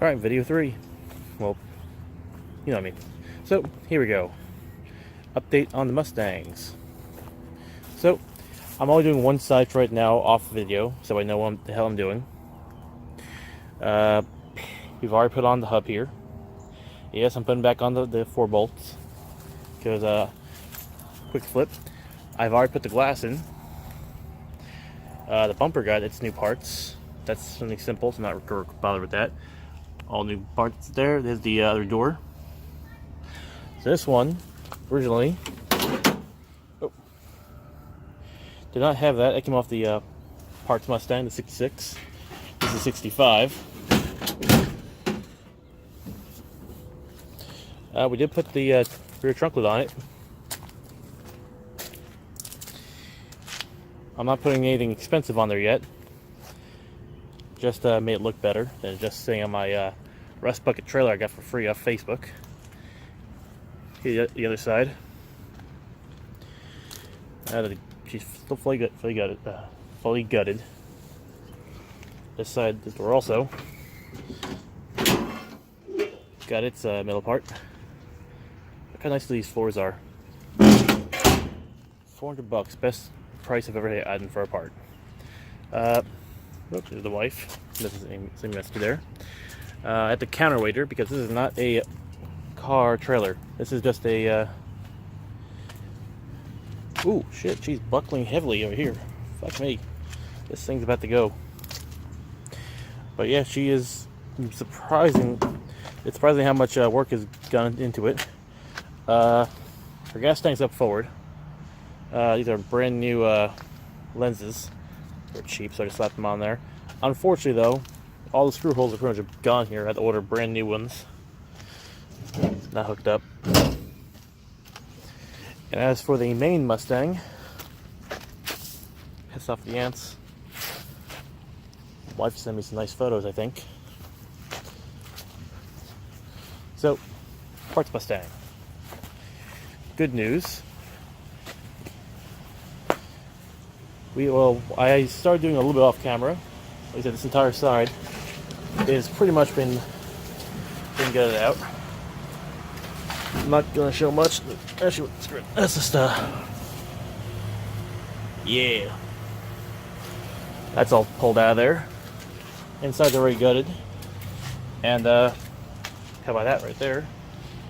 Alright, video 3. Well, you know what I mean. So, here we go. Update on the Mustangs. So, I'm only doing one side right now off video, so I know what the hell I'm doing. We've already put on the hub here. Yes, I'm putting back on the 4 bolts. Because, quick flip. I've already put the glass in. The bumper got its new parts. That's something simple, so I'm not going to bother with that. All new parts there. There's the other door. So this one, originally, did not have that. It came off the parts Mustang, the 66. This is 65. We did put the rear trunk lid on it. I'm not putting anything expensive on there yet. Just made it look better than just sitting on my Rust Bucket trailer I got for free off Facebook. Here's the other side. She's still fully gutted. This side, this door also got its middle part. Look how nice these floors are. $400, best price I've ever had for a part. Oops, there's the wife. This is the same recipe there. At the counterweighter, because this is not a car trailer. This is just a. Ooh, shit! She's buckling heavily over here. Fuck me. This thing's about to go. But yeah, she is surprising. It's surprising how much work has gone into it. Her gas tank's up forward. These are brand new lenses. They're cheap, so I just slapped them on there. Unfortunately, though, all the screw holes are pretty much gone here. I had to order brand new ones. Not hooked up. And as for the main Mustang, piss off the ants. Wife sent me some nice photos, I think. So, parts Mustang. Good news. I started doing a little bit off camera. Like I said, this entire side is pretty much been gutted out. I'm not gonna show much. Actually, screw it. That's just yeah. That's all pulled out of there. Inside's already gutted. And how about that right there?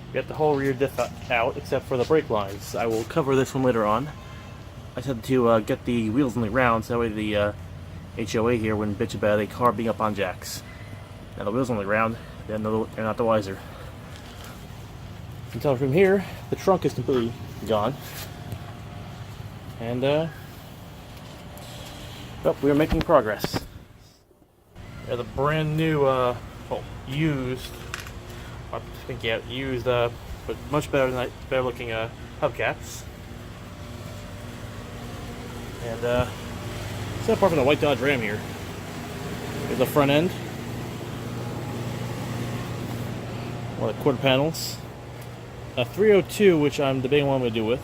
We got the whole rear diff out except for the brake lines. I will cover this one later on. I just had to get the wheels on the ground so that way the HOA here wouldn't bitch about a car being up on jacks. Now the wheels on the ground, then they're not the wiser. You can tell from here, the trunk is completely gone. And, well, we are making progress. Yeah, the brand new, used, I think, yeah, used, but much better looking hubcaps. And set apart from the white Dodge Ram here. There's the front end. One of the quarter panels. A 302, which I'm debating what I'm going to do with.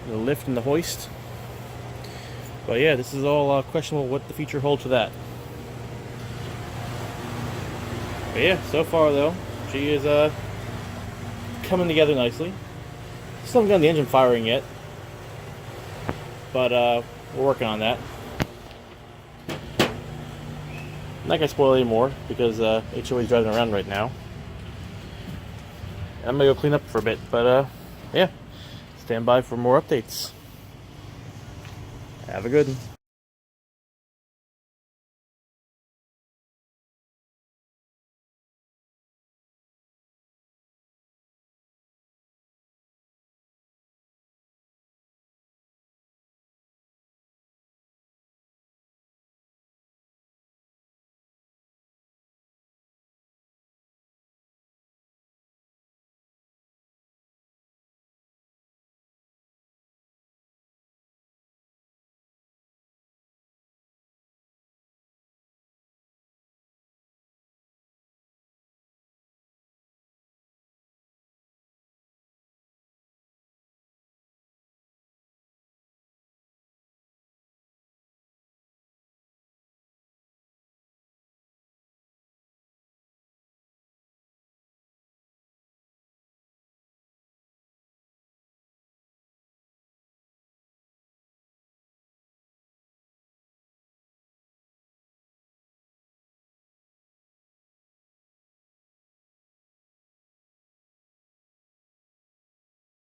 The lift and the hoist. But yeah, this is all questionable what the future holds for that. But yeah, so far though, she is coming together nicely. Still haven't gotten the engine firing yet. But we're working on that. I'm not gonna spoil it anymore because HOA is driving around right now. I'm gonna go clean up for a bit, but yeah, stand by for more updates. Have a good one.